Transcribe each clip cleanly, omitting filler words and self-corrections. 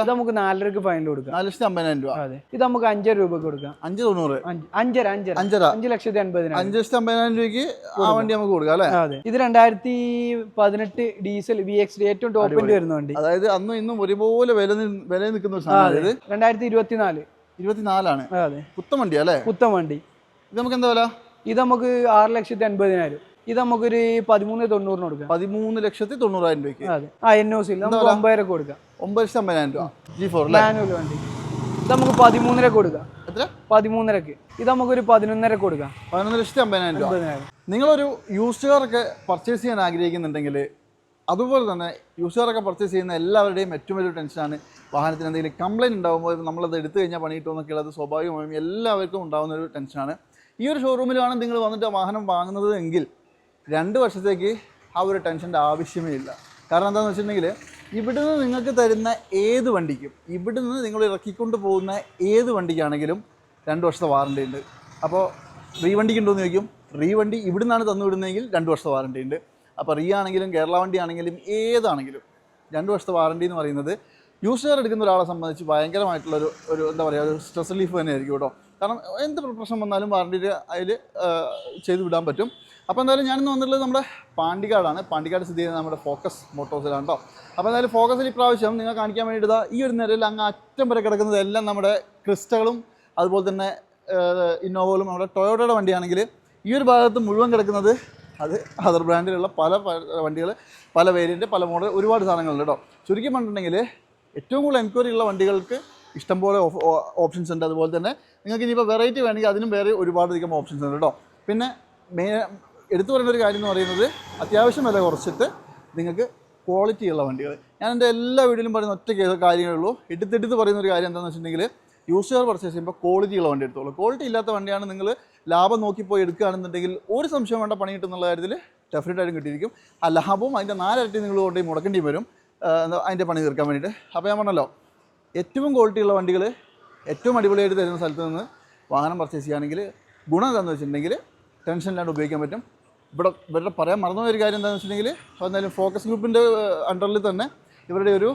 ഇത് നമുക്ക് 4.5 ഫൈനൽ കൊടുക്കാം. 4,50,000 രൂപ. അതെ, ഇത് നമുക്ക് 5 രൂപക്ക് കൊടുക്കാം. 5,90. 5,50,000. 5,50,000 രൂപയ്ക്ക് ആ വണ്ടി നമുക്ക് കൊടുക്കാം അല്ലേ? അതെ, ഇത് 2018 ഡീസൽ VX ഏറ്റവും ടോപ്പ് എൻഡ് വരുന്ന വണ്ടി. അതായത് അന്നും ഇന്നും ഒരുപോലെ വില നിൽക്കുന്ന സാധനം. 2024. 24 അതെ, പുത്തൻ വണ്ടി അല്ലേ? പുത്തൻ വണ്ടി. ഇത് നമുക്ക് എന്താ വില? ഇത് നമുക്ക് 6,80,000. ഇത് നമുക്കൊരു 13,90 കൊടുക്കാം. 13,90,000 രൂപയ്ക്ക്. അതെ, NOC 9,000 കൊടുക്കാം. 9,50,000 രൂപ. G4 മാനുവൽ വണ്ടി. ഇത് നമുക്ക് 13,000 കൊടുക്കാം. എത്ര? 13,000. ഇത് നമുക്കൊരു 11,000 കൊടുക്കാം. 11,50,000 രൂപ. നിങ്ങളൊരു യൂസ്ഡ് കാറൊക്കെ പർച്ചേസ് ചെയ്യാൻ ആഗ്രഹിക്കുന്നുണ്ടെങ്കിൽ, അതുപോലെ തന്നെ യൂസ്ഡ് കാറൊക്കെ പർച്ചേസ് ചെയ്യുന്ന എല്ലാവരുടെയും ഏറ്റവും വലിയ ടെൻഷനാണ് വാഹനത്തിന് എന്തെങ്കിലും കംപ്ലയിൻറ്റ് ഉണ്ടാകുമ്പോൾ നമ്മളത് എടുത്തു കഴിഞ്ഞാൽ പണി കിട്ടുമെന്നൊക്കെയുള്ളത് സ്വാഭാവികമായും എല്ലാവർക്കും ഉണ്ടാകുന്ന ഒരു ടെൻഷനാണ്. ഈ ഒരു ഷോറൂമിലാണ് നിങ്ങൾ വന്നിട്ട് വാഹനം വാങ്ങുന്നത് എങ്കിൽ 2 വർഷത്തേക്ക് ആ ഒരു ടെൻഷൻ്റെ ആവശ്യമേ ഇല്ല. കാരണം എന്താണെന്ന് വെച്ചിട്ടുണ്ടെങ്കിൽ, ഇവിടുന്ന് നിങ്ങൾക്ക് തരുന്ന ഏത് വണ്ടിക്കും, ഇവിടുന്ന് നിങ്ങൾ ഇറക്കിക്കൊണ്ട് പോകുന്ന ഏത് വണ്ടിക്കാണെങ്കിലും 2 വർഷത്തെ വാറണ്ടി ഉണ്ട്. അപ്പോൾ വണ്ടിക്ക് ഉണ്ടോ എന്ന് ചോദിക്കും. വണ്ടി ഇവിടുന്നാണ് തന്നുവിടുന്നതെങ്കിൽ 2 വർഷത്തെ വാറണ്ടി ഉണ്ട്. അപ്പോൾ ആണെങ്കിലും കേരള വണ്ടി ആണെങ്കിലും ഏതാണെങ്കിലും 2 വർഷത്തെ വാറണ്ടി എന്ന് പറയുന്നത് യൂസ്ഡ് കാർ എടുക്കുന്ന ഒരാളെ സംബന്ധിച്ച് ഭയങ്കരമായിട്ടുള്ളൊരു എന്താ പറയുക, ഒരു സ്ട്രെസ് റിലീഫ് തന്നെയായിരിക്കും കേട്ടോ. കാരണം എന്ത് പ്രശ്നം വന്നാലും വാറണ്ടി അതിൽ ചെയ്തു വിടാൻ പറ്റും. അപ്പോൾ എന്തായാലും ഞാനിന്ന് വന്നിട്ടുള്ളത് നമ്മുടെ പാണ്ടിക്കാടാണ്. പാണ്ടിക്കാട് സ്ഥിതി ചെയ്യുന്നത് നമ്മുടെ ഫോക്കസ് മോട്ടോഴ്സിലാണ് കേട്ടോ. അപ്പോൾ എന്തായാലും ഫോക്കസിൽ ഇപ്രാവശ്യം നിങ്ങൾ കാണിക്കാൻ വേണ്ടിയിട്ട് ഈ ഒരു നിരയിൽ അങ്ങ് അറ്റം വരെ കിടക്കുന്നതെല്ലാം നമ്മുടെ ക്രിസ്റ്റകളും അതുപോലെ തന്നെ ഇന്നോവകളും നമ്മുടെ ടൊയോട്ടയുടെ വണ്ടിയാണെങ്കിൽ, ഈ ഒരു ഭാഗത്ത് മുഴുവൻ കിടക്കുന്നത് അത് അതർ ബ്രാൻഡിലുള്ള പല വണ്ടികൾ, പല വേരിയൻറ്റ്, പല മോഡൽ, ഒരുപാട് സാധനങ്ങളുണ്ട് കേട്ടോ. ചുരുക്കി പറഞ്ഞിട്ടുണ്ടെങ്കിൽ ഏറ്റവും കൂടുതൽ എൻക്വയറി ഉള്ള വണ്ടികൾക്ക് ഇഷ്ടംപോലെ ഓപ്ഷൻസ് ഉണ്ട്. അതുപോലെ തന്നെ നിങ്ങൾക്ക് ഇനിയിപ്പോൾ വെറൈറ്റി വേണമെങ്കിൽ അതിനും വേറെ ഒരുപാടധികം ഓപ്ഷൻസ് ഉണ്ട് കേട്ടോ. പിന്നെ എടുത്തു പറയുന്ന ഒരു കാര്യം എന്ന് പറയുന്നത്, അത്യാവശ്യം വില കുറച്ചിട്ട് നിങ്ങൾക്ക് ക്വാളിറ്റി ഉള്ള വണ്ടികൾ. ഞാൻ എൻ്റെ എല്ലാ വീഡിയോയിലും പറയുന്ന ഒറ്റ കാര്യങ്ങളേ ഉള്ളൂ. എടുത്തെടുത്ത് പറയുന്ന ഒരു കാര്യം എന്താണെന്ന് വെച്ചിട്ടുണ്ടെങ്കിൽ, യൂസ്ഡ് കാർ പർച്ചേസ് ചെയ്യുമ്പോൾ ക്വാളിറ്റി ഉള്ള വണ്ടി എടുത്തോളൂ. ക്വാളിറ്റി ഇല്ലാത്ത വണ്ടിയാണ് നിങ്ങൾ ലാഭം നോക്കിപ്പോയി എടുക്കുകയാണെന്നുണ്ടെങ്കിൽ ഒരു സംശയം വേണ്ട, പണി കിട്ടുന്നുള്ള കാര്യത്തിൽ ഡെഫിനറ്റായിട്ടും കിട്ടിയിരിക്കും. ആ ലാഭവും അതിൻ്റെ 4 ഇരട്ടി നിങ്ങൾ കൊണ്ടുപോയി മുടക്കേണ്ടി വരും അതിൻ്റെ പണി തീർക്കാൻ വേണ്ടിയിട്ട്. അപ്പോൾ ഞാൻ പറഞ്ഞല്ലോ, ഏറ്റവും ക്വാളിറ്റി ഉള്ള വണ്ടികൾ ഏറ്റവും അടിപൊളിയായിട്ട് തരുന്ന സ്ഥലത്ത് നിന്ന് വാഹനം പർച്ചേസ് ചെയ്യുകയാണെങ്കിൽ ഗുണം എന്താണെന്ന് വെച്ചിട്ടുണ്ടെങ്കിൽ ടെൻഷൻ ഇല്ലാണ്ട് ഉപയോഗിക്കാൻ പറ്റും. ഇവിടെ പറയാൻ മറന്നുപോയ ഒരു കാര്യം എന്താണെന്ന് വെച്ചിട്ടുണ്ടെങ്കിൽ, എന്തായാലും ഫോക്കസ് ഗ്രൂപ്പിൻ്റെ അണ്ടറിൽ തന്നെ ഇവരുടെ ഒരു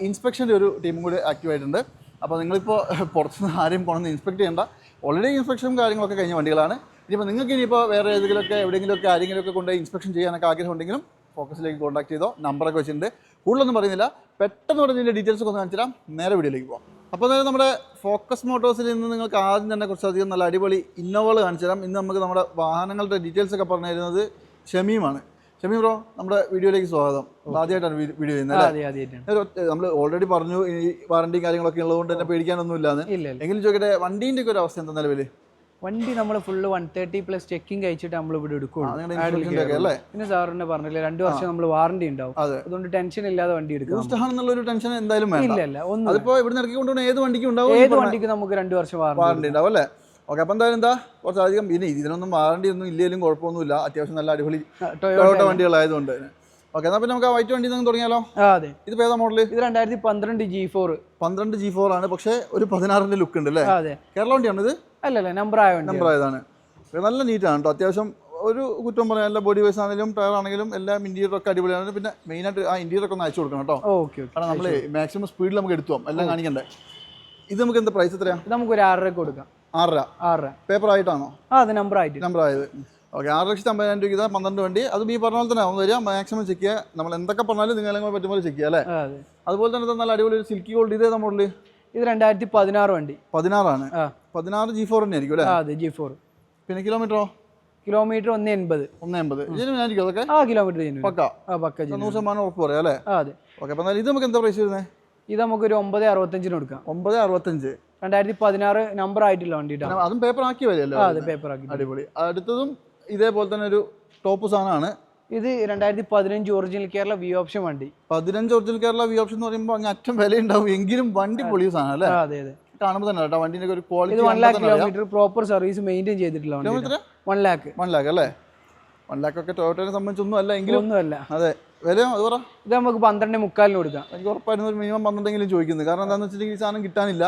ഇൻസ്പെക്ഷൻ്റെ ഒരു ടീമും കൂടി ആക്റ്റീവായിട്ടുണ്ട്. അപ്പോൾ നിങ്ങളിപ്പോൾ പുറത്തുനിന്ന് ആരെയും കൊണ്ടുവന്ന് ഇൻസ്പെക്ട് ചെയ്യേണ്ട, ഓൾറെഡി ഇൻസ്പെക്ഷനും കാര്യങ്ങളൊക്കെ കഴിഞ്ഞ വണ്ടികളാണ്. ഇനിയിപ്പോൾ നിങ്ങൾക്ക് ഇനിയിപ്പോൾ വേറെ ഏതെങ്കിലുമൊക്കെ എവിടെയെങ്കിലുമൊക്കെ ആരെങ്കിലുമൊക്കെ കൊണ്ടുപോയി ഇൻസ്പെക്ഷൻ ചെയ്യാനൊക്കെ ആഗ്രഹമുണ്ടെങ്കിലും ഫോക്കസിലേക്ക് കോൺടാക്ട് ചെയ്തോ. നമ്പറൊക്കെ വെച്ചിട്ടുണ്ട്. കൂടുതലൊന്നും പറയുന്നില്ല, പെട്ടെന്ന് പറഞ്ഞതിൻ്റെ ഡീറ്റെയിൽസ് ഒക്കെ ഒന്ന് കാണിച്ചാൽ നേരെ വീഡിയോയിലേക്ക് പോകാം. അപ്പോൾ അതായത് നമ്മുടെ ഫോക്കസ് മോട്ടോഴ്സിൽ നിന്ന് നിങ്ങൾക്ക് ആദ്യം തന്നെ കുറച്ചധികം നല്ല അടിപൊളി ഇന്നോവകൾ കാണിച്ചു തരാം. ഇന്ന് നമുക്ക് നമ്മുടെ വാഹനങ്ങളുടെ ഡീറ്റെയിൽസ് ഒക്കെ പറഞ്ഞു തരുന്നത് ഷമീമാണ്. ഷമീം ബ്രോ, നമ്മുടെ വീഡിയോയിലേക്ക് സ്വാഗതം. ആദ്യമായിട്ടാണ് വീഡിയോ ചെയ്യുന്നത്. നമ്മൾ ഓൾറെഡി പറഞ്ഞു ഈ വാറണ്ടി കാര്യങ്ങളൊക്കെ ഉള്ളതുകൊണ്ട് തന്നെ പേടിക്കാനൊന്നും ഇല്ലാന്ന്. എങ്കിലും ചോദിക്കട്ടെ, വണ്ടീൻ്റെ ഒക്കെ ഒരു അവസ്ഥ എന്താ നിലവിൽ? വണ്ടി നമ്മൾ ഫുള്ള് 130+ ചെക്കിങ് കഴിച്ചിട്ട് നമ്മൾ ഇവിടെ എടുക്കും. പിന്നെ സാറിനെ പറഞ്ഞില്ലേ 2 വർഷം നമ്മൾ വാറണ്ടി ഉണ്ടാവും. അതുകൊണ്ട് ടെൻഷൻ ഇല്ലാതെ വണ്ടി എടുക്കും. ടെൻഷൻ എന്തായാലും ഇല്ല, ഒന്നും. അതിപ്പോ ഇവിടെ ഇറക്കിക്കൊണ്ടുപോകുന്ന ഏത് വണ്ടിക്കും ഉണ്ടാവും. ഏത് വണ്ടിക്ക് നമുക്ക് 2 വർഷം വാറണ്ടി ഉണ്ടാവും അല്ലേ? ഓക്കെ. അപ്പോൾ എന്തായാലും കുറച്ചധികം ഇനി ഇതിനൊന്നും വാറണ്ടി ഒന്നും ഇല്ലെങ്കിലും കുഴപ്പമൊന്നുമില്ല. അത്യാവശ്യം നല്ല അടിപൊളി ടൊയോട്ട വണ്ടികളായതുകൊണ്ട്. ഓക്കെ, എന്നാൽ പിന്നെ നമുക്ക് ആ വൈറ്റ് വണ്ടി നിന്ന് തുടങ്ങിയാലോ? അതെ. ഇത് ഏതാ മോഡൽ? ഇത് 2012 G4. 12 G4 ആണ്, പക്ഷേ ഒരു 16ന്റെ ലുക്ക് ഉണ്ട് അല്ലേ? അതെ. കേരള വണ്ടിയാണ് ഇത്? അല്ലല്ല, നമ്പർ ആയതാണ്. നല്ല നീറ്റാണ് കേട്ടോ. അത്യാവശ്യം ഒരു കുറ്റം പറയാൻ, എല്ലാ ബോഡി വൈസ് ആണെങ്കിലും ടയർ ആണെങ്കിലും എല്ലാം ഇന്റീരിയറൊക്കെ അടിപൊളിയാണ്. പിന്നെ മെയിനായിട്ട് ആ ഇന്റീരിയറൊക്കെ ഒന്ന് അയച്ചു കൊടുക്കണം കേട്ടോ. കാരണം നമ്മൾ മാക്സിമം സ്പീഡിൽ നമുക്ക് എടുത്തു എല്ലാം കാണിക്കണ്ടേ. ഇത് നമുക്ക് എന്താ പ്രൈസ് എത്രയാണ്? നമുക്ക് ഒരു 6 കൊടുക്കാം. 6 പേപ്പർ ആയിട്ടാണോ? അത് നമ്പർ ആയത്. ഓക്കെ. 6,50,000 രൂപ. 12 വണ്ടി. അത് ഈ പറഞ്ഞ പോലെ തന്നെ ആവും വരിക. മാക്സിമം ചെക്ക് ചെയ്യുക. നമ്മൾ എന്തൊക്കെ പറഞ്ഞാലും നിങ്ങളെ പറ്റുമ്പോൾ ചെക്ക് ചെയ്യുക അല്ലേ? അതുപോലെ തന്നെ നല്ല അടിപൊളി ഒരു സിൽക്കി ഗോൾഡ്. ഇതേ മോഡൽ? ഇത് 2016 വണ്ടി. 16 ആണ്. 16 G4 തന്നെ ആയിരിക്കും അല്ലേ? അതെ, G4. പിന്നെ കിലോമീറ്റർ 180. 180 അതൊക്കെ കിലോമീറ്റർ പക്ക 100% ഉറപ്പ് പറയാം അല്ലേ? അതെ. ഓക്കെ. അപ്പോൾ ഇത് നമുക്ക് എന്താ പ്രൈസ് വരുന്നത്? ഇത് നമുക്കൊരു 9,65 കൊടുക്കാം. 9,65. 2016 നമ്പർ ആയിട്ടില്ല വണ്ടി. അതും പേപ്പർ ആക്കി വരികയല്ലോ? അതെ, പേപ്പർ ആക്കി. അടിപൊളി. അടുത്തതും ഇതേപോലെ തന്നെ ഒരു ടോപ്പ് സാധനമാണ്. ഇത് 2015 ഒറിജിനൽ കേരള വി ഓപ്ഷൻ വണ്ടി. 15 ഒറിജിനൽ കേരള വി ഓപ്ഷൻ എന്ന് പറയുമ്പോൾ അങ്ങ് അറ്റം വില ഉണ്ടാവും, എങ്കിലും വണ്ടി പൊളിയ സാധനം അല്ലേ? അതെ. കാണുമ്പോൾ തന്നെ കേട്ടോ വണ്ടിന്റെ ഒരു quality. 1 lakh kilometre proper service maintain ചെയ്തിട്ടുള്ള വണ്ടി. 1 lakh അല്ലേ? 1 lakh ഒക്കെ ടൊയോട്ടയെ സംബന്ധിച്ചൊന്നും അല്ല, എങ്കിലും ഒന്നുമല്ല. അതെ. വില അത് പറ. ഇത് നമുക്ക് 12,45 കൊടുക്കാം. എനിക്ക് ഉറപ്പായിരുന്നു ഒരു മിനിമം 12 ചോദിക്കുന്നത്. കാരണം എന്താണെന്ന് വെച്ചിട്ടുണ്ടെങ്കിൽ ഈ സാധനം കിട്ടാനില്ല.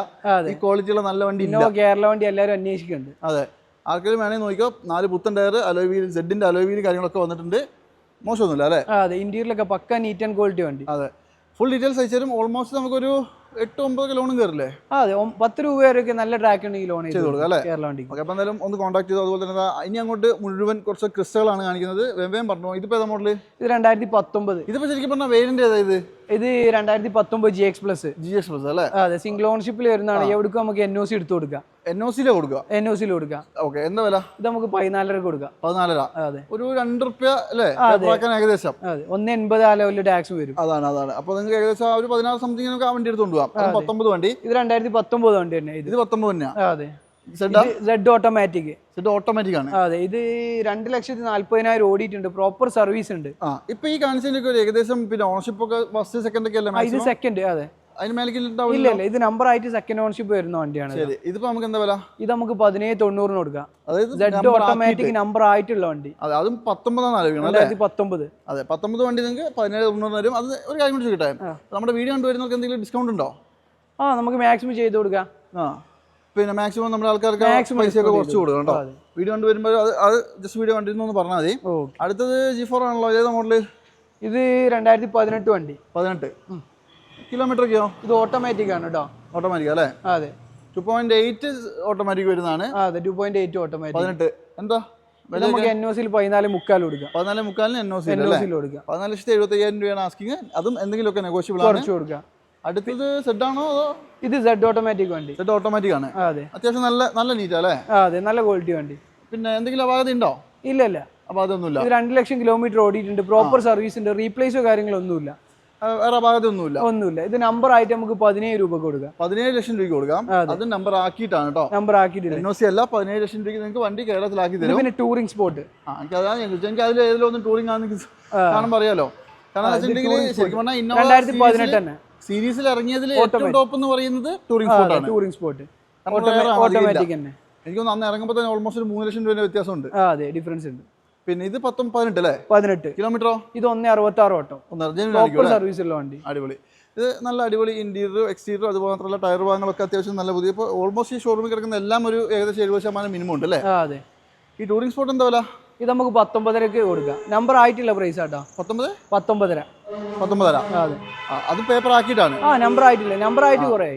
ഈ ക്വാളിറ്റിയുള്ള നല്ല വണ്ടി കേരള വണ്ടി എല്ലാവരും അന്വേഷിക്കുന്നുണ്ട്. അതെ. ആർക്കെങ്കിലും വേണമെങ്കിൽ നോക്കിയോ. 4 പുത്തൻ ടയർ, അലോയ് വീൽ, സെഡിന്റെ അലോയ് വീൽ കാര്യങ്ങളൊക്കെ വന്നിട്ടുണ്ട്. മോശമൊന്നുമില്ല അല്ലേ? അതെ. ഇന്റീരിയലൊക്കെ പക്ക നീറ്റ് ആൻഡ് ക്വാളിറ്റി വണ്ടി. അതെ. ഫുൾ ഡീറ്റെയിൽസ് അയച്ചു തരും. ഓൾമോസ്റ്റ് നമുക്കൊരു 8-9 ലോണും കയറില്ലേ? അതെ 10 രൂപ വരെയൊക്കെ നല്ല ട്രാക്ക് ഉണ്ടെങ്കിൽ ലോൺ ചെയ്ത് കൊടുക്കാം അല്ലേ? കേരള വണ്ടി. ഓക്കെ, അപ്പോൾ എന്തായാലും ഒന്ന് കോൺടാക്ട് ചെയ്തു. അതുപോലെ തന്നെ ഇനി അങ്ങോട്ട് മുഴുവൻ കുറച്ച് ക്രിസ്റ്റകളാണ് കാണിക്കുന്നത്. വേഗം പറഞ്ഞു, ഇതിപ്പോൾ ഏതാ മോഡൽ? ഇത് 2019. ഇതിപ്പോൾ ശരിക്കും പറഞ്ഞാൽ വേരിയന്റ് ഏതാ ഇത്? ഇത് 2019 GX Plus അല്ലേ? അതെ, സിംഗിൾ ഓൺഷിപ്പിൽ വരുന്നതാണ്. എവിടേക്കും നമുക്ക് NOC എടുത്ത് കൊടുക്കാം. NOCയിലെ കൊടുക്കുക? NOCയിൽ കൊടുക്കാം. ഓക്കെ, എന്താ വില? ഇത് നമുക്ക് 14 കൊടുക്കാം. 14. അതെ, ഒരു 2 റുപ്യ അല്ലേ ഏകദേശം? അതെ, 1.80 ആ ലെവലിൽ ടാക്സ് വരും. അതാണ്. അപ്പോൾ നിങ്ങൾക്ക് ഏകദേശം ഒരു 16 സംതിങ് ആ വണ്ടി എടുത്തുകൊണ്ട് പോകാം. 19 വണ്ടി. ഇത് 2019 വണ്ടി തന്നെ. ഇത് 19 തന്നെയാണ്. അതെ, Z ഓട്ടോമാറ്റിക്. ഓട്ടോമാറ്റിക് ആണ്. അതെ, ഇത് 2,40,000 ഓടിയിട്ടുണ്ട്. പ്രോപ്പർ സർവീസ് ഉണ്ട്. ഇപ്പൊ ഈ കാണിച്ചതിനൊക്കെ ഏകദേശം പിന്നെ ഓണർഷിപ്പ് ഒക്കെ ഫസ്റ്റ് സെക്കൻഡ് ഒക്കെ അല്ലേ? ഇത് സെക്കൻഡ്. അതെ, അതിന് മേലേക്ക് ഇല്ല, ഇത് നമ്പർ ആയിട്ട് സെക്കൻഡ് ഓണർഷിപ്പ് വരുന്ന വണ്ടിയാണ്. ഇതിപ്പോ നമുക്ക് എന്താ വില? ഇത് നമുക്ക് 1790 കൊടുക്കാം. അതായത് Z ഓട്ടോമാറ്റിക് നമ്പർ ആയിട്ടുള്ള വണ്ടി. അതെ, അതും 19. അതെ, 19 വണ്ടി നിങ്ങൾക്ക് 1790 വരും. അത് ഒരു കാര്യം കൂടി കിട്ടാൻ, നമ്മുടെ വീഡിയോ കണ്ടുവരുന്നവർക്ക് എന്തെങ്കിലും ഡിസ്കൗണ്ട് ഉണ്ടോ? നമുക്ക് മാക്സിമം ചെയ്ത് കൊടുക്കാം. പിന്നെ മാക്സിമം നമ്മുടെ ആൾക്കാർക്ക് പൈസയൊക്കെ കുറച്ച് കൊടുക്കാം കേട്ടോ. വീഡിയോ കണ്ടുവരുമ്പോൾ അത് ജസ്റ്റ് വീഡിയോ കണ്ടിരുന്നു പറഞ്ഞാൽ മതി. അടുത്തത് G4 ആണല്ലോ, ഏതാ മോഡല്? ഇത് 2018 വണ്ടി. 18 കിലോമീറ്ററൊക്കെയോ? ഇത് ഓട്ടോമാറ്റിക് ആണ് കേട്ടോ. ഓട്ടോമാറ്റിക് അല്ലേ? അതെ, 2.8 ഓട്ടോമാറ്റിക് വരുന്നതാണ്. അതെ, 2.8 ഓട്ടോമാറ്റിക്. 18 എന്താ നമുക്ക് NOCയിൽ 14.75 കൊടുക്കാം. 14.75 NOCയിൽ കൊടുക്കാം. 14,75,000 രൂപയാണ് ആസ്കിങ്. അതും എന്തെങ്കിലുമൊക്കെ നെഗോഷ്യബിൾ ആണ്. കുറച്ച് കൊടുക്കാം. അടുത്തത് സെഡ് ആണോ അതോ? ഇത് Z ഓട്ടോമാറ്റിക് വണ്ടി. Z ഓട്ടോമാറ്റിക് ആണ്. അതെ, അത്യാവശ്യം നല്ല നീറ്റ് അല്ലേ? അതെ, നല്ല ക്വാളിറ്റി വണ്ടി. പിന്നെ എന്തെങ്കിലും അപാകത ഉണ്ടോ? ഇല്ല. അപാകതൊന്നുമില്ല. ഇത് 2 ലക്ഷം കിലോമീറ്റർ ഓടിയിട്ടുണ്ട്. പ്രോപ്പർ സർവീസ് ഉണ്ട്. റീപ്ലേസോ കാര്യങ്ങളൊന്നുമില്ല. വേറെ അപാകതൊന്നുമില്ല. ഇത് നമ്പർ ആയിട്ട് നമുക്ക് 17 രൂപ കൊടുക്കാം. 17 ലക്ഷം രൂപയ്ക്ക് കൊടുക്കാം. അത് നമ്പർ ആക്കിയിട്ടാണ് കേട്ടോ. നമ്പർ ആക്കിയിട്ടില്ല. NOC അല്ല, 17 ലക്ഷം രൂപയ്ക്ക് നിങ്ങൾക്ക് വണ്ടി കേരളത്തിലാക്കി തരും. പിന്നെ ടൂറിംഗ് സ്പോട്ട്. എനിക്ക് അതിൽ ഏതിലൊന്നും ടൂറിംഗ് ആണെന്ന് കാണുമ്പോൾ അറിയാലോ. കാരണം ശരിക്കും പറഞ്ഞാൽ 2018 തന്നെ സീരീസിൽ ഇറങ്ങിയതിൽ ഏറ്റവും ടോപ്പ് എന്ന് പറയുന്നത് ടൂറിംഗ് സ്പോട്ടാണ്. ടൂറിംഗ് സ്പോട്ട് ഓട്ടോമാറ്റിക് തന്നെ. എനിക്ക് അന്ന് ഇറങ്ങുമ്പോൾ തന്നെ ഓൾമോസ്റ്റ് 3 ലക്ഷം രൂപ വ്യത്യാസമുണ്ട്. അതെ, ഡിഫറൻസ് ഉണ്ട്. പിന്നെ ഇത് 18 അല്ലേ? 18 കിലോമീറ്ററോ? ഇത് 1.66 ഓട്ടം. സർവീസ് ഉള്ള വണ്ടി. അടിപൊളി. ഇത് നല്ല അടിപൊളി ഇന്റീരിയർ എക്സ്റ്റീരിയർ അതുപോലെ മാത്രമല്ല ടയർ ഭാഗങ്ങളൊക്കെ അത്യാവശ്യം നല്ല പുതിയ. ഇപ്പോൾ ഓൾമോസ്റ്റ് ഈ ഷോറൂമിൽ കിടക്കുന്ന എല്ലാം ഒരു ഏകദേശം 70% മിനിമം ഉണ്ട് അല്ലേ? അതെ. ഈ ടൂറിംഗ് സ്പോട്ട് എന്താ വില? ഇത് നമുക്ക് 19 കൊടുക്കാം. നമ്പർ ആയിട്ടുള്ള പ്രൈസ് ആട്ടോ. 19. അതെ, അത് പേപ്പർ ആക്കിയിട്ടാണ്. നമ്പർ ആയിട്ടില്ല. നമ്പർ ആയിട്ട് കുറേ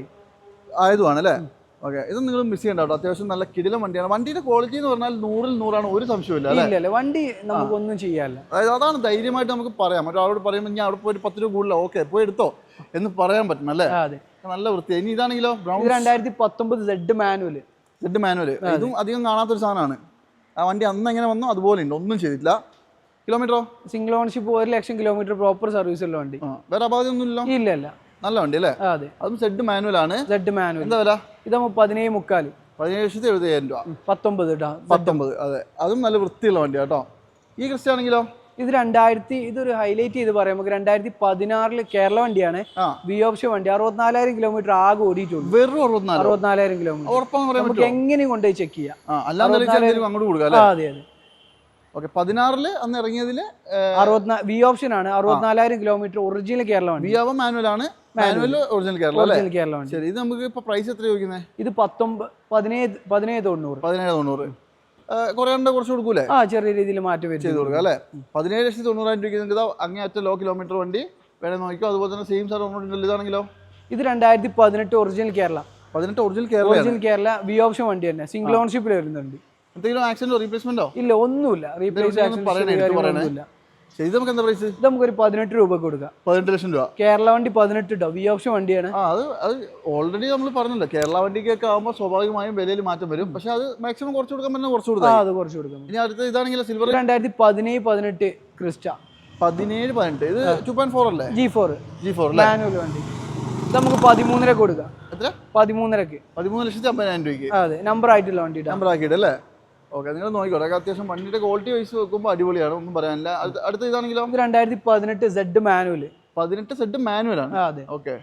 ആയതുമാണ് അല്ലേ? ഓക്കെ, ഇത് നിങ്ങൾ മിസ് ചെയ്യണ്ട കേട്ടോ. അത്യാവശ്യം നല്ല കിടിലം വണ്ടിയാണ്. വണ്ടിയുടെ ക്വാളിറ്റി എന്ന് പറഞ്ഞാൽ 100-ൽ 100 ഒരു സംശയമില്ല അല്ലേ? വണ്ടി നമുക്കൊന്നും ചെയ്യാനില്ല. അതായത് അതാണ് ധൈര്യമായിട്ട് നമുക്ക് പറയാം. മറ്റൊരാളോട് പറയുമ്പോൾ ഞാൻ അവിടെ പോയി 10 രൂപ കൂടുതൽ ഓക്കെ പോയി എടുത്തോ എന്ന് പറയാൻ പറ്റും അല്ലേ? നല്ല വൃത്തി. ഇനി ഇതാണെങ്കിലോ? 2019 Z മാനുവൽ. ഇതും അധികം കാണാത്തൊരു സാധനമാണ്. ആ വണ്ടി അന്ന് എങ്ങനെ വന്നു അതുപോലെ ഉണ്ട്, ഒന്നും ചെയ്തിട്ടില്ല. കിലോമീറ്ററോ? സിംഗിൾ ഓൺഷിപ്പ് 1 ലക്ഷം കിലോമീറ്റർ പ്രോപ്പർ സർവീസ് ഉള്ള വണ്ടി. വേറെ അപാകതൊന്നും ഇല്ലല്ലോ? ഇല്ല. നല്ല വണ്ടി അല്ലേ? അതെ, അതും Z മാനുവൽ ആണ്. എന്താ വില? ഇത് 17.75. 17,70,000 രൂപ. 19. അതെ, അതും നല്ല വൃത്തിയുള്ള വണ്ടിയാണ് കേട്ടോ. ഈ ക്രിസ്റ്റ ആണെങ്കിലോ? ഇത് ഇതൊരു ഹൈലൈറ്റ് ചെയ്ത് പറയാം നമുക്ക്. 2016 കേരള വണ്ടിയാണ്. വി ഓപ്ഷൻ വണ്ടി. 64,000 കിലോമീറ്റർ ആകെ ഓടിയിട്ടുള്ളൂ. വെറും 64,000 കിലോമീറ്റർ. നമുക്ക് എങ്ങനെയും കൊണ്ടുപോയി ചെക്ക് ചെയ്യാം. അങ്ങോട്ട് കൊടുക്കാം. അതെ. ഓക്കെ, 16 അന്ന് ഇറങ്ങിയതില് വി ഓപ്ഷൻ ആണ്. 64,000 കിലോമീറ്റർ ഒറിജിനൽ കേരള വണ്ടി. വി ആവുമ്പോൾ മാനുവൽ ആണ്. മാനുവൽ ഒറിജിനൽ കേരള വണ്ടി. ശരി, ഇത് നമുക്ക് ഇപ്പൊ പ്രൈസ് എത്ര ചോദിക്കുന്നത്? ഇത് 17,90. 17,90. കുറേ കുറച്ച് കൊടുക്കൂലേ? ചെറിയ രീതിയിൽ മാറ്റം ചെയ്ത് കൊടുക്കാം അല്ലേ? 17,90,000 രൂപയ്ക്ക് നിങ്ങൾക്ക് അങ്ങേയറ്റ ലോ കിലോമീറ്റർ വണ്ടി വേണേ നോക്കിയോ. അതുപോലെ തന്നെ സെയിം സാർ ഒന്നുണ്ടല്ലോ. ഇതാണെങ്കിലോ? ഇത് 2018 original Kerala. 18 original Kerala V option വണ്ടി തന്നെ. സിംഗിൾ ഓൺഷിപ്പിൽ വരുന്നുണ്ട്. എന്തെങ്കിലും ആക്സിഡന്റോ റീപ്ലേസ്മെന്റോ? ഇല്ല, ഒന്നുമില്ല. റീപ്ലേസ് ഇത് നമുക്ക് എന്താ പ്രൈസ്? ഇത് നമുക്കൊരു 18 രൂപ കൊടുക്കാം. 18 ലക്ഷം രൂപ. കേരള വണ്ടി 18 കേട്ടോ. വി ഓപ്ഷൻ വണ്ടിയാണ്. അത് ഓൾറെഡി നമ്മൾ പറഞ്ഞല്ലോ. കേരള വണ്ടിക്കൊക്കെ ആകുമ്പോൾ സ്വാഭാവികമായും വിലയിൽ മാറ്റം വരും. പക്ഷെ അത് മാക്സിമം കുറച്ച് കൊടുക്കാൻ പറ്റുന്ന കുറച്ച് കൊടുക്കാം. ഇനി അടുത്ത ഇതാണെങ്കിൽ സിൽവർ 2017-18 ക്രിസ്റ്റ. 17-18. ഇത് 2.4 അല്ലേ? G4 മാനുവൽ വണ്ടി. ഇത് നമുക്ക് 13 കൊടുക്കാം. എത്ര? 13 13,50,000 രൂപയ്ക്ക്. അതെ, നമ്പർ ആയിട്ടുള്ള വണ്ടി. നമ്പർ ആക്കിയിട്ടല്ലേ? ഓക്കെ, നിങ്ങൾ നോക്കിക്കോട്ടെ. അത്യാവശ്യം വണ്ടിയുടെ ക്വാളിറ്റി വൈസ് നോക്കുമ്പോൾ അടിപൊളിയാണ്, ഒന്നും പറയാനില്ല. അടുത്ത ഇതാണെങ്കിലോ? 2018 Z മാനുവൽ. 18 Z മാനുവൽ ആണ്. അതെ. ഓക്കെ,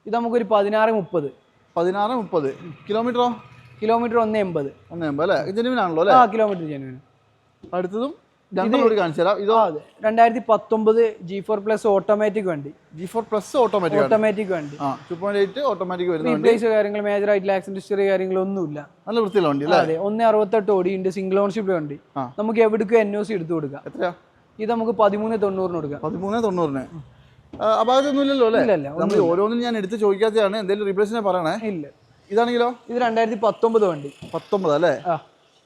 ഇത് നമുക്കൊരു 16-30. 16-30. കിലോമീറ്ററോ? കിലോമീറ്റർ 1.80 അല്ലേ? ജെനുവിൻ ആണല്ലോ അല്ലേ? Kilometre genuine. അടുത്തതും കാണിച്ചു തരാം. ഇതോ? 2019 G4 Plus ഓട്ടോമാറ്റിക് വണ്ടി. G4 Plus ഓട്ടോമാറ്റിക് വണ്ടി. 2.8 ഓട്ടോമാറ്റിക് വരുന്ന റീപ്ലേസ് കാര്യങ്ങൾ മേജർ ആയിട്ടുള്ള ആക്സിഡന്റ് ഹിസ്റ്ററി കാര്യങ്ങളൊന്നുമില്ല. നല്ല വൃത്തിയുള്ള വണ്ടി. അതെ, 1.68 ഓടിയുണ്ട്. സിംഗിൾ ഓൺഷിപ്പ് വണ്ടി. നമുക്ക് എവിടേക്കും NOC എടുത്തു കൊടുക്കാം. എത്രയാ? ഇത് നമുക്ക് 13,90 കൊടുക്കാം. 13,90. അപാകതൊന്നും ഇല്ലല്ലോ അല്ലേ? ഇല്ല നമ്മൾ ഓരോന്നും ഞാൻ എടുത്ത് ചോദിക്കാത്തതാണ്, എന്തെങ്കിലും റീപ്ലേസിനെ പറയണേ. ഇല്ല. ഇതാണെങ്കിലോ? ഇത് 2019 വണ്ടി. 19 അല്ലേ?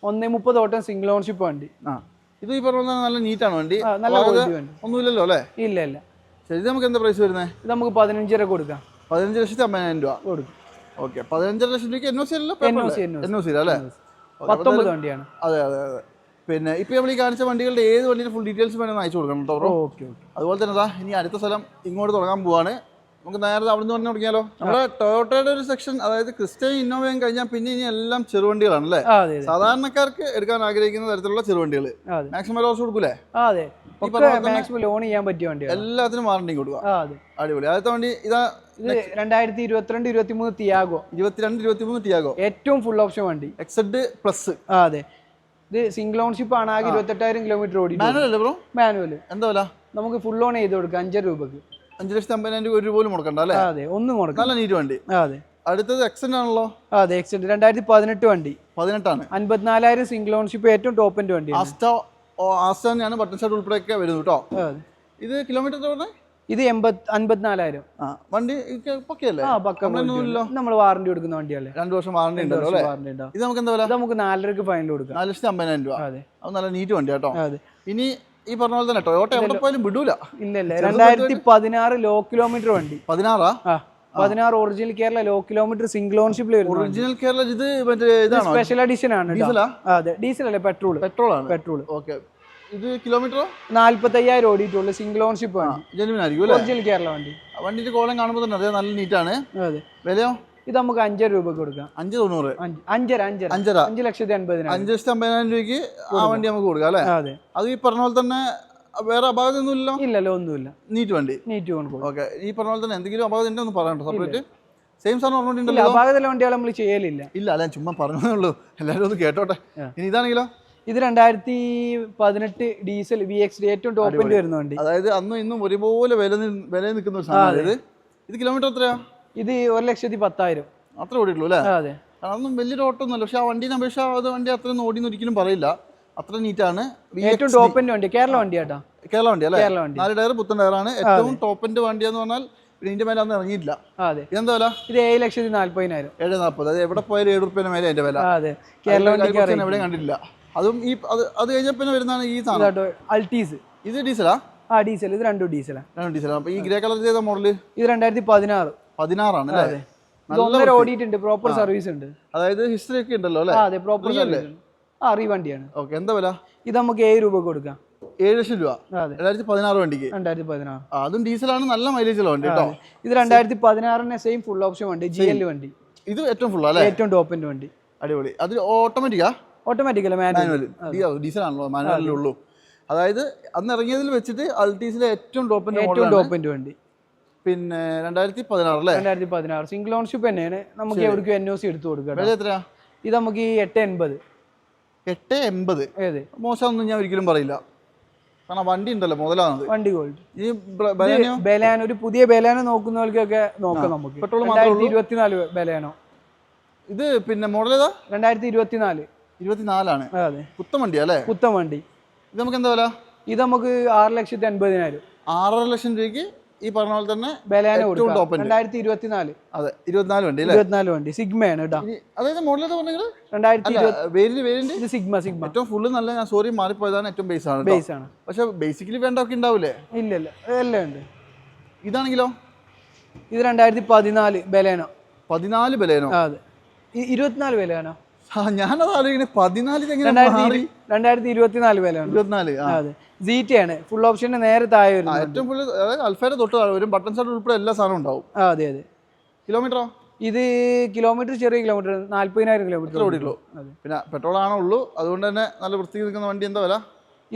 130 ഓട്ടം സിംഗിൾ ഓൺഷിപ്പ് വണ്ടി. ഇത് ഈ പറഞ്ഞ നല്ല നീറ്റാണ് വണ്ടി, നല്ല ക്വാളിറ്റി വണ്ടി. ഒന്നുമില്ലല്ലോ അല്ലേ? ഇല്ല. ശരി, ഇത് നമുക്ക് എന്താ പ്രൈസ് വരുന്നത്? ഇത് നമുക്ക് 15 കൊടുക്കാം. 15,50,000 രൂപ കൊടുക്കും. ഓക്കെ, 15 ലക്ഷം രൂപയ്ക്ക് NOC അല്ലേ? NOC അല്ലേ? 19 വണ്ടിയാണ്. അതെ. പിന്നെ ഇപ്പൊ നമ്മൾ ഈ കാണിച്ച വണ്ടികളുടെ ഏത് വണ്ടിയുടെ ഫുൾ ഡീറ്റെയിൽസ് വേണമെന്ന് അയച്ചു കൊടുക്കണം കേട്ടോ. ഓക്കെ. അതുപോലെ തന്നെ ഇനി അടുത്ത സ്ഥലം ഇങ്ങോട്ട് തുടങ്ങാൻ പോവാണ്. നമുക്ക് നേരെ അവിടെ നിന്ന് പറഞ്ഞു തുടങ്ങിയാലോ? നമ്മുടെ ടൊയോട്ടയുടെ ഒരു സെക്ഷൻ, അതായത് ക്രിസ്റ്റയും ഇന്നോവയും കഴിഞ്ഞാൽ പിന്നെ ഇനി എല്ലാം ചെറുവണ്ടികളാണ് അല്ലേ? സാധാരണക്കാർക്ക് എടുക്കാൻ ആഗ്രഹിക്കുന്ന തരത്തിലുള്ള ചെറുവണ്ടികൾ. മാക്സിമം ലോസ് കൊടുക്കൂലേ? ലോൺ ചെയ്യാൻ പറ്റിയ വണ്ടി, എല്ലാത്തിനും വാറണ്ടി കൊടുക്കുക. അടിപൊളി. ആദ്യത്തെ വണ്ടി ഇതാ 2022-23 ടിയാഗോ. 22-23 ടിയാഗോ, ഏറ്റവും ഫുൾ ഓപ്ഷൻ വണ്ടി, എക്സെഡ് പ്ലസ്. അതെ. ഇത് സിംഗിൾ ഓൺഷിപ്പ് ആണ്, ആകെ 28,000 കിലോമീറ്റർ ഓടി. മാനുവൽ അല്ലേ ബ്രോ? മാനുവൽ. എന്താ വില? നമുക്ക് ഫുൾ ഓൺ ചെയ്ത് കൊടുക്കാം 5 രൂപക്ക്. 5,50,000 രൂപ ഒരു പോലും മുടക്കണ്ട അല്ലേ? അതെ, ഒന്നും മുടക്കാം. നല്ല നീറ്റ് വണ്ടി. അതെ. അടുത്തത് എക്സെന്റ് ആണല്ലോ? അതെ, എക്സെന്റ് 2018 വണ്ടി. 18 ആണ്. 54,000 സിംഗിൾ ഓൺഷിപ്പ്, ഏറ്റവും ടോപ്പ് എൻഡ് വണ്ടി. ആസ്റ്റാണ് ബട്ടൺ ഷാട്ട് ഉൾപ്പെടെയൊക്കെ വരുന്നത് കേട്ടോ. ഇത് കിലോമീറ്റർ ഇത് 54,000. വണ്ടി പക്കയല്ലേ? നമ്മൾ വാറണ്ടി കൊടുക്കുന്ന വണ്ടിയല്ലേ? 2 വർഷം വാറണ്ടി ഉണ്ടല്ലോ അല്ലേ? ഇത് നമുക്ക് എന്താ വില? നമുക്ക് 4,00,000 ഫൈനൽ കൊടുക്കാം. 4,50,000 രൂപ. അതെ, അത് നല്ല നീറ്റ് വണ്ടി കേട്ടോ. ഇനി ഈ പറഞ്ഞ പോലെ തന്നെ ടൊയോട്ട എവിടെ പോയാലും വിടൂല. ഇല്ല. 2016 ലോ കിലോമീറ്റർ വണ്ടി. 16 original Kerala low kilometre single ഓൺഷിപ്പിൽ വരുന്നു. ഒറിജിനൽ കേരള. ഇത് മറ്റേ ഇതാണ് സ്പെഷ്യൽ എഡിഷൻ ആണ്. അതെ, ഡീസൽ അല്ലേ? പെട്രോൾ ആണ്. ഓക്കെ. ഇത് കിലോമീറ്ററോ? 45,000 ഓടിയിട്ടുള്ളൂ, സിംഗിൾ ഓൺഷിപ്പ് വണ്ടി. ജെനുവിൻ ആയിരിക്കും അല്ലേ? ഒറിജിനൽ കേരള വണ്ടി. വണ്ടിന്റെ കോളം കാണുമ്പോൾ തന്നെ അറിയാം, നല്ല നീറ്റാണ്. അതെ. വിലയോ? ഇത് നമുക്ക് 5 രൂപക്ക് കൊടുക്കാം. 5,90. 5,50,000 രൂപയ്ക്ക് ആ വണ്ടി നമുക്ക് കൊടുക്കാം അല്ലേ? അതെ. അത് ഈ പറഞ്ഞ പോലെ തന്നെ വേറെ അപാകതൊന്നും ഇല്ലല്ലോ? ഒന്നുമില്ല. നീറ്റ് വണ്ടി. ഓക്കെ. ഈ പറഞ്ഞ പോലെ തന്നെ എന്തെങ്കിലും അപാകത ഉണ്ടോ എന്ന് പറയണ്ടോ? സെപ്പറേറ്റ് സെയിം സാധനം പറഞ്ഞിട്ടുണ്ടല്ലോ. അപാകതയുള്ള വണ്ടികൾ നമ്മൾ ചെയ്യലില്ല. ഇല്ല അല്ല, ചുമ്മാ പറഞ്ഞതേ ഉള്ളൂ, എല്ലാവരും ഒന്ന് കേട്ടോട്ടെ. ഇനി ഇതാണെങ്കിലോ? ഇത് 2018 ഡീസൽ VXD, ഏറ്റവും ടോപ്പ് എൻഡ് വരുന്ന വണ്ടി. അതായത് അന്നും ഇന്നും ഒരുപോലെ വില നിൽക്കുന്ന ഒരു സാധനം. ഇത് കിലോമീറ്റർ എത്രയാ? ഇത് 1,10,000 അത്ര ഓടിയിട്ടുള്ളൂ അല്ലേ? അതെ. അതൊന്നും വലിയൊരു ഓട്ടമൊന്നുമല്ല, പക്ഷെ ആ വണ്ടീനെ അപേക്ഷ അത് വണ്ടി അത്രയൊന്നും ഓടിയെന്ന് ഒരിക്കലും പറയില്ല. അത്ര നീറ്റാണ്. ഏറ്റവും ടോപ്പ് എൻഡ് വണ്ടി, കേരള വണ്ടി കേട്ടോ. കേരള വണ്ടി അല്ലേ? 4 ടയർ പുത്തൻ ടയറാണ്. ഏറ്റവും ടോപ്പ് എൻഡ് വണ്ടിയെന്ന് പറഞ്ഞാൽ ഇതിന്റെ മേലെ അന്ന് ഇറങ്ങിയിട്ടില്ല. അതെ. ഇതെന്താ വില? ഇത് 7,40,000. 7,40. അത് എവിടെ പോയാലും 7 റുപ്യേന്റെ മേലെ അതിന്റെ വില. അതെ, കേരള വണ്ടി എവിടെ കണ്ടിട്ടില്ല. അതും ഈ അത് കഴിഞ്ഞപ്പോൾ വരുന്നതാണ് ഈ സാധനം, അൾട്ടീസ്. ഇത് ഡീസലാ? ഡീസൽ. ഇത് 2 ഡീസലാ. അപ്പൊ ഈ ഗ്രേ കളർ ചെയ്ത മോഡല് ഇത് 2016 ആണ് അല്ലേ? നല്ല ഓടിയിട്ടുണ്ട്, പ്രോപ്പർ സർവീസ് ഉണ്ട്. അതായത് ഹിസ്റ്ററി ഒക്കെ ഉണ്ടല്ലോ അല്ലേ? അതെ, പ്രോപ്പർ സർവീസ്. റീവണ്ടിയാണ്. ഓക്കെ. എന്താ വില? ഇത് നമുക്ക് 7 രൂപ കൊടുക്കാം. 7 ലക്ഷം രൂപ. 2016 വണ്ടിക്ക്. 2016. അതും ഡീസലാണ്, നല്ല മൈലേജ് ഉള്ള വണ്ടി കേട്ടോ. ഇത് 2016 സെയിം ഫുൾ ഓപ്ഷൻ വണ്ടി, GL വണ്ടി. ഇത് ഏറ്റവും ഫുൾ അല്ലേ? ഏറ്റവും ടോപ്പ് എൻഡ് വണ്ടി. അടിപൊളി. അത് ഓട്ടോമാറ്റിക്കാ? ഓട്ടോമാറ്റിക് അല്ല, മാനുവൽ. ഡീസൽ ആണല്ലോ, മാനുവലേ ഉള്ളൂ. അതായത് അന്ന് ഇറങ്ങിയതിൽ വെച്ചിട്ട് അൾട്ടീസിലെ ഏറ്റവും ടോപ്പ് എൻഡ് വണ്ടി. പിന്നെ 2016 അല്ലേ? 2016 സിംഗിൾ ഓൺഷിപ്പ് തന്നെയാണ്. നമുക്ക് എവിടേക്കും NOC എടുത്തു കൊടുക്കാം. വില എത്രയാ? ഇത് നമുക്ക് 880. 880. മോശമൊന്നും ഞാൻ ഒരിക്കലും പറയില്ല, കാരണം വണ്ടി ഉണ്ടല്ലോ, മുതലാണത്. വണ്ടി ഗോൾഡ്. ഈ ബലാനോ, ഒരു പുതിയ ബലാനോ നോക്കുന്നവർക്കൊക്കെ നോക്കാം നമുക്ക്. Petrol 2024 Baleno. ഇത് പിന്നെ മോഡൽ ഏതാ? 2024 ആണ്. അതെ, പുത്തൻ വണ്ടി അല്ലേ? പുത്തൻ വണ്ടി. ഇത് നമുക്ക് എന്താ വില? ഇത് നമുക്ക് 6,80,000. 6.5 ലക്ഷം രൂപയ്ക്ക് ഈ പറഞ്ഞ പോലെ തന്നെ ബലാനോ 2024. അതെ, 24 വണ്ടി അല്ലേ? 24 വണ്ടി. സിഗ്മയാണ് കേട്ടോ. അതായത് മോഡൽ ഏതാ പറഞ്ഞത്? 2020. ഇത് സിഗ്മ. ഏറ്റവും ഫുള്ള് നല്ല, ഞാൻ സോറി മാറിപ്പോയതാണ്, ഏറ്റവും ബേസ് ആണ്. പക്ഷെ ബേസിക്കലി വേണ്ടൊക്കെ ഉണ്ടാവില്ലേ? ഇല്ല, എല്ലാം ഉണ്ട്. ഇതാണെങ്കിലോ? ഇത് 2014 ബലാനോ. 14 ബലാനോ? അതെ. 24 ബലാനോ? ഞാനത് ആലോചിക്കണേ, 14 2024 ബലാനോ. 24. അതെ, ZT-ആണ്. ഫുൾ ഓപ്ഷന്റെ നേരെ താഴെ വരുന്നത്. ഏറ്റവും ഫുള്ള്, അതായത് അൽഫയുടെ തൊട്ട് ഒരു ബട്ടൺ ഷാട്ട് ഉൾപ്പെടെ എല്ലാ സാധനവും ഉണ്ടാവും. അതെ. കിലോമീറ്ററോ? ഇത് കിലോമീറ്റർ ചെറിയ കിലോമീറ്റർ, 40,000 കിലോമീറ്റർ ഓടിയുള്ളൂ. പിന്നെ പെട്രോൾ ആണോ ഉള്ളൂ, അതുകൊണ്ട് തന്നെ നല്ല വൃത്തിക്ക് നിൽക്കുന്ന വണ്ടി. എന്താ വില?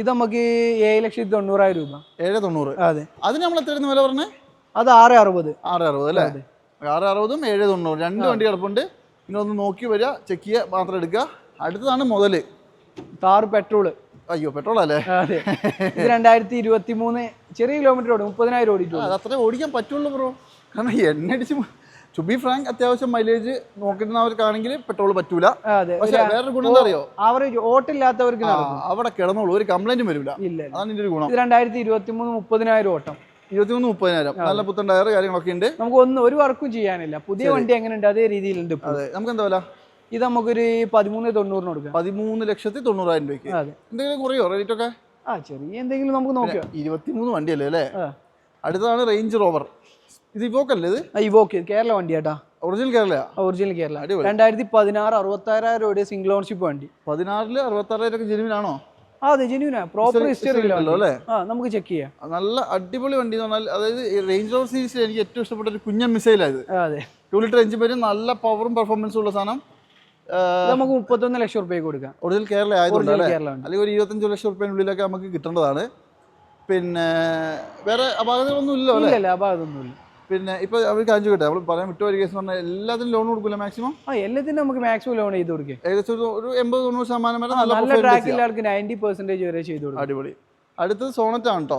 ഇത് നമുക്ക് 7,90,000 രൂപ. 790. അതെ. അതിന് നമ്മൾ എത്രയായിരുന്നു വില പറഞ്ഞത്? അത് 660. 660 അല്ലേ? 660ഉം 790, 2 വണ്ടി കിടപ്പുണ്ട്. പിന്നെ ഒന്ന് നോക്കി വരിക, ചെക്ക് ചെയ്യുക, മാത്രം എടുക്കുക. അടുത്തതാണ് മുതല് താർ പെട്രോള്. അയ്യോ, പെട്രോൾ അല്ലേ? അതെ. ഇത് 2023 ചെറിയ കിലോമീറ്റർ ഓടും, 30,000 ഓടിയിട്ടുള്ളൂ. അത് അത്രേ ഓടിക്കാൻ പറ്റുള്ളൂ ബ്രോ, കാരണം എണ്ണ അടിച്ച്, ടു ബി ഫ്രാങ്ക്, അത്യാവശ്യം മൈലേജ് നോക്കുന്നവർക്കാണെങ്കിൽ പെട്രോൾ പറ്റൂല. പക്ഷേ വേറൊരു ഗുണം എന്താ അറിയോ? ആവറേജ് ഓട്ടില്ലാത്തവർക്ക് അവിടെ കിടന്നോളൂ, ഒരു കംപ്ലൈന്റും വരില്ല. ഇല്ല, അതാണ് ഇതിന്റെ ഒരു ഗുണം. ഇത് 2023 30,000 ഓട്ടം. 23,30,000 നല്ല പുത്തൻ ടയർ കാര്യങ്ങളൊക്കെ ഉണ്ട്. നമുക്ക് ഒരു വർക്കും ചെയ്യാനില്ല. പുതിയ വണ്ടി എങ്ങനെയുണ്ട് അതേ രീതിയിലുണ്ട്. അതെ, നമുക്ക് എന്താ വില? ഇത് നമുക്കൊരു 13,90,000 കൊടുക്കാം. 13,90,000 രൂപയ്ക്ക്. എന്തെങ്കിലും കുറയോ റേറ്റ് ഒക്കെ? ചെറിയ എന്തെങ്കിലും നമുക്ക് നോക്കാം. 23 വണ്ടിയല്ലേ അല്ലേ? അടുത്തതാണ് റേഞ്ച് റോവർ. ഇത് ഇവോക്ക് അല്ലേ? ഇത് ഇവോക്ക് കേരള വണ്ടിയാട്ടാ. ഒറിജിനൽ കേരള. ഒറിജിനൽ കേരള. 2016 66,000 രൂപയുടെ സിംഗിൾ ഓൺഷിപ്പ് വണ്ടി. 16 66,000 ജെനുവിൻ ആണോ? അതെ, ജെനുവിനാ. പ്രോപ്പർ ഹിസ്റ്ററി അല്ലേ? നമുക്ക് ചെക്ക് ചെയ്യാം. നല്ല അടിപൊളി വണ്ടി എന്ന് പറഞ്ഞാൽ, അതായത് റേഞ്ച് റോവർ സീരീസിൽ എനിക്ക് ഏറ്റവും ഇഷ്ടപ്പെട്ട ഒരു കുഞ്ഞൻ മിസൈലായത്. അതെ, 2 ലിറ്റർ എഞ്ചിൻ വരും, നല്ല പവറും പെർഫോമൻസും ഉള്ള സാധനം. നമുക്ക് 31 ലക്ഷം റുപ്യ കൊടുക്കാം. ഒറിജിനൽ കേരള ആയതുകൊണ്ട് അല്ലെങ്കിൽ ഒരു 25 ലക്ഷം റുപ്യനുള്ളിലൊക്കെ നമുക്ക് കിട്ടേണ്ടതാണ്. പിന്നെ വേറെ അപാകതകളൊന്നും ഇല്ലല്ലോ അല്ലേ? അപാകതൊന്നുമില്ല. പിന്നെ ഇപ്പൊ അവർ കാണിച്ചു കിട്ടെ, നമ്മൾ പറയാൻ വിട്ട ഒരു കേസ് പറഞ്ഞാൽ എല്ലാത്തിനും ലോൺ കൊടുക്കില്ല മാക്സിമം? എല്ലാത്തിനും നമുക്ക് മാക്സിമം ലോൺ ചെയ്ത് കൊടുക്കാം. ഏകദേശം ഒരു 80-90% വരെ നല്ല ട്രാക്കിൽ ആൾക്ക് 90% വരെ ചെയ്ത് കൊടുക്കും. അടിപൊളി. അടുത്തത് സോണറ്റ് ആണ് കേട്ടോ.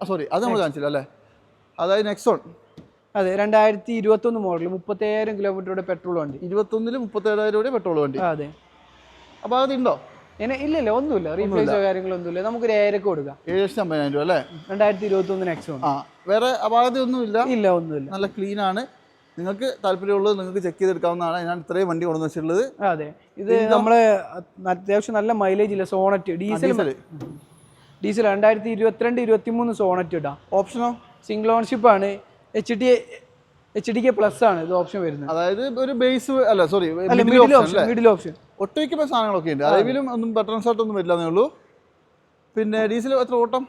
സോറി, അത് നമ്മൾ കാണിച്ചില്ല അല്ലേ? അതായത് നെക്സോൺ. അതെ, 2021 മോഡൽ, 37,000 കിലോമീറ്ററുടെ പെട്രോൾ വണ്ടി. 21-ൽ 37,000 രൂപയുടെ പെട്രോൾ വണ്ടി. അതെ. അപ്പോൾ അതുണ്ടോ? ഇല്ല, ഒന്നുമില്ല. റീപ്ലേസോ കാര്യങ്ങളൊന്നുമില്ല. നമുക്ക് 7,000 കൊടുക്കാം. 7,50,000 രൂപ അല്ലേ? 2021 നെക്സോൺ. വേറെ അപാകതയൊന്നുമില്ല. ഇല്ല, ഒന്നുമില്ല. നല്ല ക്ലീൻ ആണ്. നിങ്ങൾക്ക് താല്പര്യമുള്ളത് നിങ്ങൾക്ക് ചെക്ക് ചെയ്തെടുക്കാവുന്നതാണ്. ഞാൻ ഇത്രയും വണ്ടി കൊണ്ടു വെച്ചിട്ടുള്ളത്. അതെ, ഇത് നമ്മള് അത്യാവശ്യം നല്ല മൈലേജ് ഇല്ല സോണറ്റ് ഡീസൽ 2022-23 സോണറ്റ് ഇടാം. ഓപ്ഷനോ സിംഗിൾ ഓൺഷിപ്പ് ആണ്. HDK പ്ലസ് ആണ് ഇത് ഓപ്ഷൻ വരുന്നത്. അതായത് ഒരു ബേസ് അല്ല, സോറി, മിഡിൽ ഓപ്ഷൻ. ഒട്ടുമിക്ക സാധനങ്ങളൊക്കെ ഉണ്ട്. അറേബ്യയിലും ഒന്നും ബട്ടൺ ഷർട്ട് ഒന്നും വരില്ലെന്നേ ഉള്ളൂ. പിന്നെ ഡീസൽ എത്ര ഓട്ടം?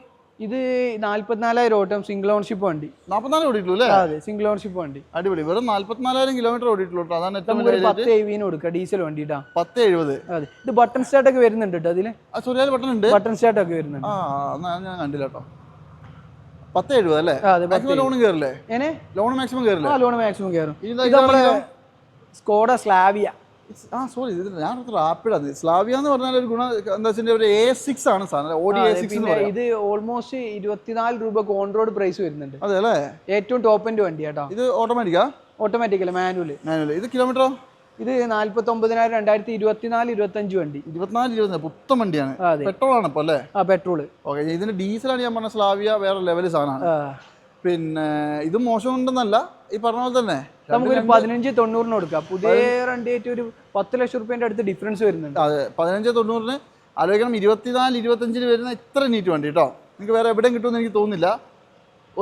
ഇത് 44,000 ഓട്ടം, സിംഗിൾ ഓൺഷിപ്പ് വണ്ടി. 44 ഓടിയിട്ടുള്ളൂ അല്ലേ? അതെ, സിംഗിൾ ഓൺഷിപ്പ് വണ്ടി. അടിപൊളി. വെറും 44,000 കിലോമീറ്റർ ഓടിയിട്ടുള്ളൂ. അതാണ് ഏറ്റവും 10,70 കൊടുക്കുക ഡീസൽ വണ്ടി. 1070. അതെ, ഇത് ബട്ടൺ സ്റ്റാർട്ട് ഒക്കെ വരുന്നുണ്ട് കേട്ടോ അതില്. സോറി, ബട്ടൺ ഉണ്ട്. ബട്ടൺ സ്റ്റാർട്ട് ഒക്കെ വരുന്നുണ്ട്. ഞാൻ കണ്ടില്ല കേട്ടോ. 1070 അല്ലേ? ലോൺ കയറില്ലേ? ലോൺ മാക്സിമം കയറില്ല. ലോൺ മാക്സിമം കയറും. ഇത് നമ്മുടെ സ്കോഡ സ്ലാവിയ. സോറി, ഞാൻ റാപ്പിഡാണ്. സ്ലാവിയ എന്ന് പറഞ്ഞാൽ ഒരു ഗുണം എന്താ വെച്ചാൽ ഒരു A6 ആണ് സാധനം. Audi A6. ഇത് ഓൾമോസ്റ്റ് 24 രൂപ ഓൺ റോഡ് പ്രൈസ് വരുന്നുണ്ട്. അതെ അല്ലേ? ഏറ്റവും ടോപ്പ് എൻഡ് വണ്ടി കേട്ടോ. ഇത് ഓട്ടോമാറ്റിക്കാ? ഓട്ടോമാറ്റിക് അല്ല, മാനുവൽ. ഇത് കിലോമീറ്ററോ? ഇത് 49,000 2024-25 വണ്ടി. 24-20 പുത്തൻ വണ്ടിയാണ്. പെട്രോൾ ആണ് ഇപ്പൊ അല്ലേ? പെട്രോൾ. ഓക്കെ, ഇതിന്റെ ഡീസലാണ് ഞാൻ പറഞ്ഞ സ്ലാവിയ. വേറെ ലെവല് സാധനമാണ്. പിന്നെ ഇത് മോശമുണ്ടെന്നല്ല, ഈ പറഞ്ഞ പോലെ തന്നെ നമുക്കൊരു 15,90 കൊടുക്കാം. പുതിയ വണ്ടിയായിട്ട് ഒരു 10 ലക്ഷം റുപ്യന്റെ അടുത്ത് ഡിഫറൻസ് വരുന്നുണ്ട്. അതെ, 15,90 ആലോചിക്കണം. 24-25 വരുന്ന ഇത്ര നീറ്റ് വണ്ടി കേട്ടോ. നിങ്ങൾക്ക് വേറെ എവിടെയും കിട്ടുമെന്ന് എനിക്ക് തോന്നുന്നില്ല.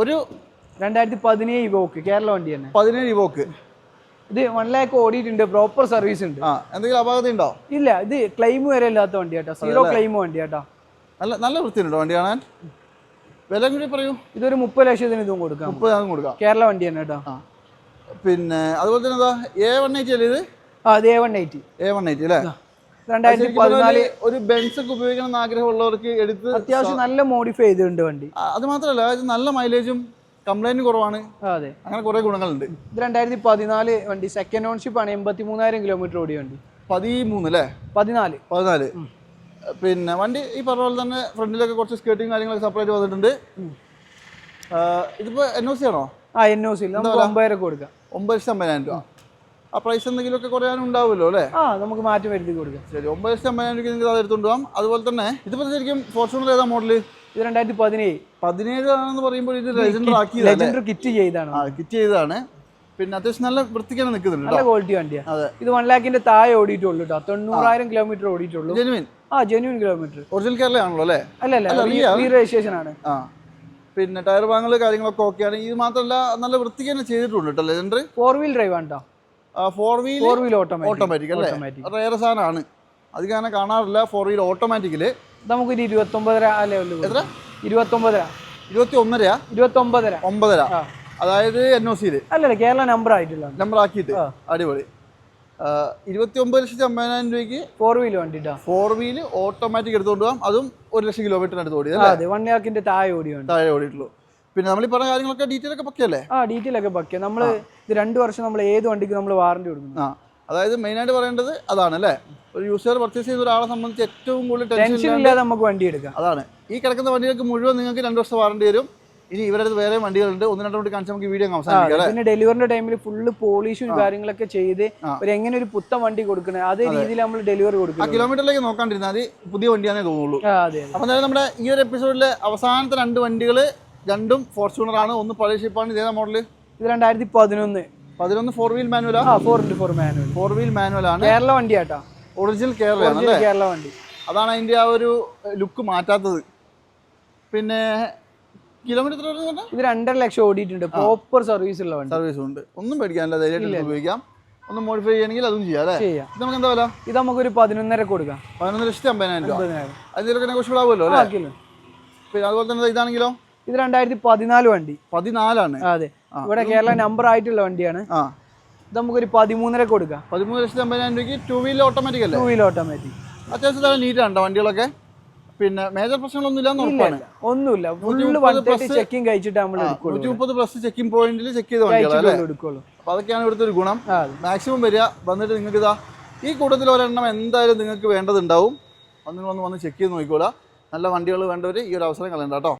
ഒരു 2017 ഇവോക്ക് കേരള വണ്ടി തന്നെ. 17 ഇവോക്ക്. ഇത് 1 lakh ഓടിയിട്ടുണ്ട്. പ്രോപ്പർ സർവീസ് ഉണ്ട്. എന്തെങ്കിലും അപാകത ഉണ്ടോ? ഇല്ല, ഇത് ക്ലെയിം വരെ ഇല്ലാത്ത വണ്ടി കേട്ടോ. 0 ക്ലെയിം വണ്ടി കേട്ടോ. നല്ല വൃത്തിയുണ്ടോ വണ്ടി കാണാൻ? വില കൂടി പറയൂ. ഇതൊരു 30 ലക്ഷത്തിന് ഇതും കൊടുക്കാം. 30,000 കൊടുക്കാം. കേരള വണ്ടി തന്നെ കേട്ടോ. പിന്നെ അതുപോലെ തന്നെ എന്താ A180 അല്ലേ ഇത്? അത് A180 അല്ലേ? 2014 ഒരു ബെൻസ് ഒക്കെ ഉപയോഗിക്കണം എന്ന് ആഗ്രഹമുള്ളവർക്ക് എടുത്ത് അത്യാവശ്യം നല്ല മോഡിഫൈ ചെയ്തിട്ടുണ്ട് വണ്ടി. അത് മാത്രമല്ല, ഇത് നല്ല മൈലേജും കംപ്ലൈന്റ് കുറവാണ്. അതെ, അങ്ങനെ കുറെ ഗുണങ്ങളുണ്ട്. ഇത് 2014 വണ്ടി, സെക്കൻഡ് ഓൺഷിപ്പ് ആണ്. 83,000 കിലോമീറ്റർ ഓടിയ വണ്ടി. 13 അല്ലേ? 14. പിന്നെ വണ്ടി ഈ പറഞ്ഞ പോലെ തന്നെ ഫ്രണ്ടിലൊക്കെ കുറച്ച് സ്കേർട്ടിങ് കാര്യങ്ങളൊക്കെ സെപ്പറേറ്റ് വന്നിട്ടുണ്ട്. ഇതിപ്പോ NOC ആണോ? NOC നമുക്ക് 9,000 കൊടുക്കാം. 9,50,000 രൂപ. ആ പ്രൈസ് എന്തെങ്കിലുമൊക്കെ കുറയാനും ഉണ്ടാവുമല്ലോ അല്ലേ? നമുക്ക് മാറ്റം വരുത്തി കൊടുക്കാം. ശരി, 9,50,000 രൂപയ്ക്ക് നിങ്ങൾക്ക് അത് എടുത്തുകൊണ്ട് പോകാം. അതുപോലെ തന്നെ ഇതിപ്പോ ശരിക്കും ഫോർച്യൂണർ ഏതാ മോഡല്? ഇത് 2017 ആണെന്ന് പറയുമ്പോൾ ഇത് ലെജൻഡർ കിറ്റ് ചെയ്താണ്. കിറ്റ് ചെയ്തതാണ്. പിന്നെ അത്യാവശ്യം നല്ല വൃത്തിക്കാണ് നിൽക്കുന്നുണ്ട്. നല്ല ക്വാളിറ്റി വണ്ടിയാണ്. ഇത് 1 lakhന്റെ താഴെ ഓടിയിട്ടുള്ളൂ കേട്ടോ. 90,000 കിലോമീറ്റർ ഓടിയിട്ടുള്ളൂ. Genuine kilometre. ഒറിജിനൽ കേരള ആണല്ലോ അല്ലേ? അല്ല, രജിസ്ട്രേഷൻ ആണ്. പിന്നെ ടയർ ഭാഗങ്ങൾ കാര്യങ്ങളൊക്കെ ഓക്കെയാണ്. ഇത് മാത്രമല്ല നല്ല വൃത്തിക്ക് തന്നെ ചെയ്തിട്ടുണ്ട് കേട്ടോ. ലെജൻഡർ 4-wheel ഡ്രൈവ് ആണ് കേട്ടോ. 4-wheel ഓട്ടോമാറ്റിക് അല്ലേ? റയർ സാധനമാണ്. അധികം അങ്ങനെ കാണാറില്ല 4-wheel ഓട്ടോമാറ്റിക്കില്. നമുക്കൊരു 29,000 ലെവലിൽ. എത്ര? 29,000. അതായത് NOC അല്ലല്ല, കേരള നമ്പർ ആയിട്ടില്ല. നമ്പർ ആക്കിയിട്ട് അടിപൊളി. 29,50,000 രൂപയ്ക്ക് 4-wheel വണ്ടി. 4-wheel ഓട്ടോമാറ്റിക് എടുത്തുകൊണ്ട് പോകാം. അതും 1 ലക്ഷം കിലോമീറ്ററിന് അടുത്ത് ഓടിയത്. 1 lakhന്റെ താഴെ ഓടിയിട്ടുള്ളൂ. പിന്നെ നമ്മൾ ഈ പറഞ്ഞ കാര്യങ്ങളൊക്കെ ഡീറ്റെയിൽ ഒക്കെ പക്കയല്ലേ? ഡീറ്റെയിൽ ഒക്കെ പക്കയാ. നമ്മൾ ഇത് 2 വർഷം നമ്മൾ ഏത് വണ്ടിക്ക് നമ്മൾ വാറണ്ടി കൊടുക്കുന്നു. അതായത് മെയിനായിട്ട് പറയേണ്ടത് അതാണ് അല്ലേ? ഒരു യൂസർ പർച്ചേസ് ചെയ്യുന്ന ഒരാളെ സംബന്ധിച്ച് ഏറ്റവും കൂടുതൽ ടെൻഷൻ ഇല്ലാതെ നമുക്ക് വണ്ടി എടുക്കാം. അതാണ്. ഈ കിടക്കുന്ന വണ്ടികൾക്ക് മുഴുവൻ നിങ്ങൾക്ക് 2 വർഷം വാറണ്ടി വരും. ഇനി ഇവരടുത്ത് വേറെ വണ്ടികളുണ്ട്. 1-2 വണ്ടി കാണിച്ച് നമുക്ക് വീഡിയോ അവസാനിപ്പിക്കാം. പിന്നെ ഡെലിവറിന്റെ ടൈമിൽ ഫുള്ള് പോളിഷും കാര്യങ്ങളൊക്കെ ചെയ്ത് എങ്ങനെ ഒരു പുത്തൻ വണ്ടി കൊടുക്കണേ അതേ രീതിയിൽ നമ്മൾ ഡെലിവറി കൊടുക്കും. കിലോമീറ്ററിലേക്ക് നോക്കാണ്ടിരുന്നാൽ പുതിയ വണ്ടിയാണേ തോന്നുള്ളൂ. അപ്പൊ നമ്മുടെ ഈ ഒരു എപ്പിസോഡിലെ അവസാനത്തെ 2 വണ്ടികൾ രണ്ടും ഫോർച്യൂണർ ആണ്. ഒന്ന് പഴയ ഷിപ്പാണ്. ഇതേതാ മോഡല്? ഇത് 2011. 11 4 വീൽ മാനുവലാ? 4x4 manual. 4 വീൽ മാനുവൽ ആണ്. കേരള വണ്ടിയാട്ടാ. ഒറിജിനൽ കേരള കേരള വണ്ടി. അതാണ് അതിന്റെ ആ ഒരു ലുക്ക് മാറ്റാത്തത്. പിന്നെ കിലോമീറ്റർ ഇത് 2.5 ലക്ഷം ഓടിയിട്ടുണ്ട്. പ്രോപ്പർ സർവീസ് ഉള്ള വണ്ടി. സർവീസ് ഉണ്ട്. ഒന്നും പേടിക്കാനില്ല, ധൈര്യമായിട്ട് ഉപയോഗിക്കാം. ഒന്ന് മോഡിഫൈ ചെയ്യണമെങ്കിൽ അതും ചെയ്യാം അല്ലേ? ഇത് നമുക്ക് എന്താ വില? ഇത് നമുക്കൊരു 11.5 കൊടുക്കാം. 11,50,000 രൂപ. അതിലൊക്കെ നെഗോഷ്യബിൾ ആവുമല്ലോ അല്ലേ? പിന്നെ അതുപോലെ തന്നെ ഇതാണെങ്കിലോ? ഇത് 2014 വണ്ടി. 14 ആണ്. അതെ, ഇവിടെ കേരള നമ്പർ ആയിട്ടുള്ള വണ്ടിയാണ്. ഇത് നമുക്കൊരു 13.5 കൊടുക്കാം. 13,50,000 രൂപയ്ക്ക് 2 വീൽ ഓട്ടോമാറ്റിക് അല്ലേ? 2 വീൽ ഓട്ടോമാറ്റിക്. അത്യാവശ്യം നല്ല നീറ്റാണ് വണ്ടികളൊക്കെ. പിന്നെ മേജർ പ്രശ്നങ്ങളൊന്നും ഇല്ലാന്ന് ഉറപ്പാണ്. ഒന്നുമില്ല, ഫുള്ള് 130 ചെക്കിംഗ് കഴിച്ചിട്ട് നമ്മൾ 130 പ്ലസ് ചെക്കിംഗ് പോയിന്റിൽ ചെക്ക് ചെയ്ത വണ്ടികളല്ലേ? അപ്പൊ അതൊക്കെയാണ് ഇവിടുത്തെ ഒരു ഗുണം. മാക്സിമം വരിക, വന്നിട്ട് നിങ്ങൾക്ക് ഇതാ ഈ കൂട്ടത്തിൽ ഒരെണ്ണം എന്തായാലും നിങ്ങൾക്ക് വേണ്ടതുണ്ടാവും. നിങ്ങൾ വന്ന് ചെക്ക് ചെയ്ത് നോക്കിക്കോളാം. നല്ല വണ്ടികൾ വേണ്ടവർ ഈ ഒരു അവസരം കളയണ്ട കേട്ടോ.